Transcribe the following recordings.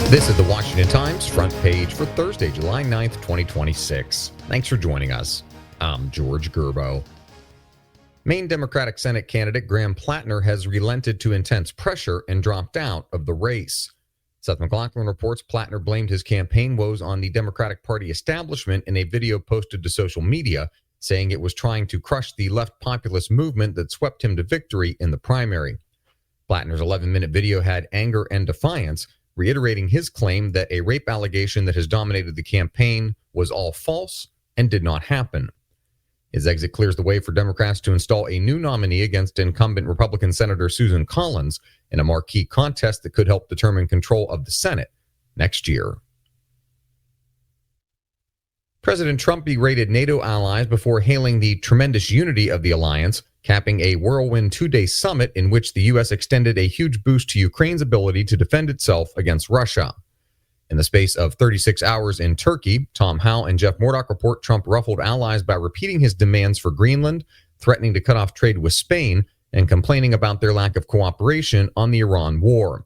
This is the Washington Times front page for Thursday, July 9th, 2026. Thanks for joining us. I'm George Gerbo. Maine Democratic Senate candidate Graham Plattner has relented to intense pressure and dropped out of the race. Seth MacLachlan reports Plattner blamed his campaign woes on the Democratic Party establishment in a video posted to social media, saying it was trying to crush the left populist movement that swept him to victory in the primary. Plattner's 11-minute video had anger and defiance, reiterating his claim that a rape allegation that has dominated the campaign was all false and did not happen. His exit clears the way for Democrats to install a new nominee against incumbent Republican Senator Susan Collins in a marquee contest that could help determine control of the Senate next year. President Trump berated NATO allies before hailing the tremendous unity of the alliance, capping a whirlwind two-day summit in which the U.S. extended a huge boost to Ukraine's ability to defend itself against Russia. In the space of 36 hours in Turkey, Tom Howell and Jeff Murdoch report Trump ruffled allies by repeating his demands for Greenland, threatening to cut off trade with Spain, and complaining about their lack of cooperation on the Iran war.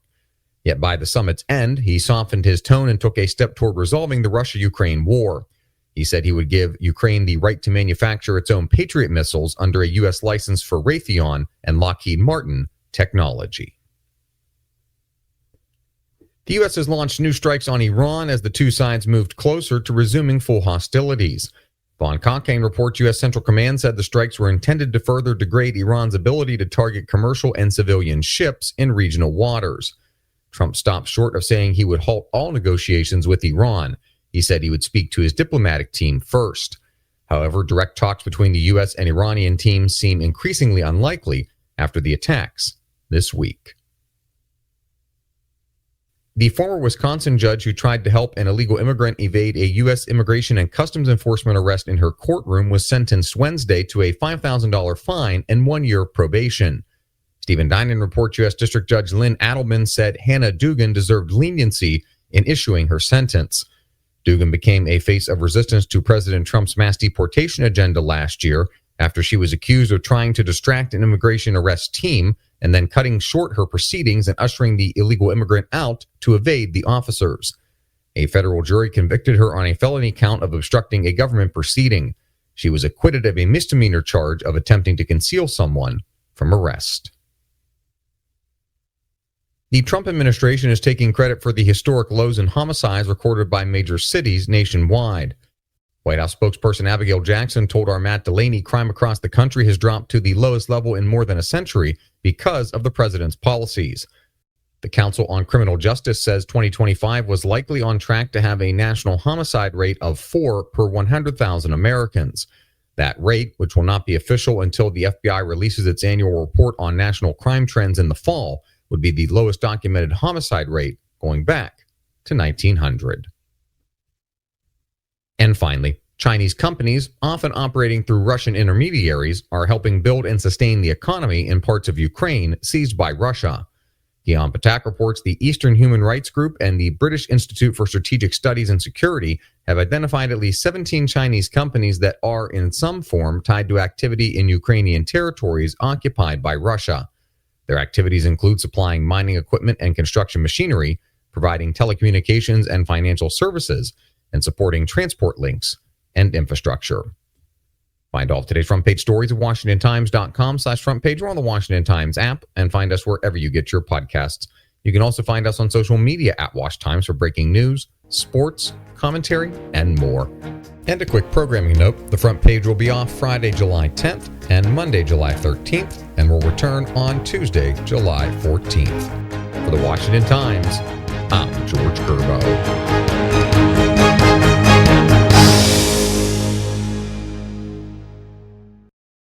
Yet by the summit's end, he softened his tone and took a step toward resolving the Russia-Ukraine war. He said he would give Ukraine the right to manufacture its own Patriot missiles under a U.S. license for Raytheon and Lockheed Martin technology. The U.S. has launched new strikes on Iran as the two sides moved closer to resuming full hostilities. Von Cochrane reports U.S. Central Command said the strikes were intended to further degrade Iran's ability to target commercial and civilian ships in regional waters. Trump stopped short of saying he would halt all negotiations with Iran. He said he would speak to his diplomatic team first. However, direct talks between the U.S. and Iranian teams seem increasingly unlikely after the attacks this week. The former Wisconsin judge who tried to help an illegal immigrant evade a U.S. Immigration and Customs Enforcement arrest in her courtroom was sentenced Wednesday to a $5,000 fine and 1 year of probation. Stephen Dinan reports U.S. District Judge Lynn Adelman said Hannah Dugan deserved leniency in issuing her sentence. Dugan became a face of resistance to President Trump's mass deportation agenda last year after she was accused of trying to distract an immigration arrest team and then cutting short her proceedings and ushering the illegal immigrant out to evade the officers. A federal jury convicted her on a felony count of obstructing a government proceeding. She was acquitted of a misdemeanor charge of attempting to conceal someone from arrest. The Trump administration is taking credit for the historic lows in homicides recorded by major cities nationwide. White House spokesperson Abigail Jackson told our Matt Delaney crime across the country has dropped to the lowest level in more than a century because of the president's policies. The Council on Criminal Justice says 2025 was likely on track to have a national homicide rate of 4 per 100,000 Americans. That rate, which will not be official until the FBI releases its annual report on national crime trends in the fall, would be the lowest documented homicide rate going back to 1900. And finally, Chinese companies, often operating through Russian intermediaries, are helping build and sustain the economy in parts of Ukraine seized by Russia. Guillaume Patak reports the Eastern Human Rights Group and the British Institute for Strategic Studies and Security have identified at least 17 Chinese companies that are in some form tied to activity in Ukrainian territories occupied by Russia. Their activities include supplying mining equipment and construction machinery, providing telecommunications and financial services, and supporting transport links and infrastructure. Find all of today's front page stories at WashingtonTimes.com/front page or on the Washington Times app, and find us wherever you get your podcasts. You can also find us on social media at Wash Times for breaking news, sports, commentary, and more. And a quick programming note, the front page will be off Friday, July 10th and Monday, July 13th, and will return on Tuesday, July 14th. For the Washington Times, I'm George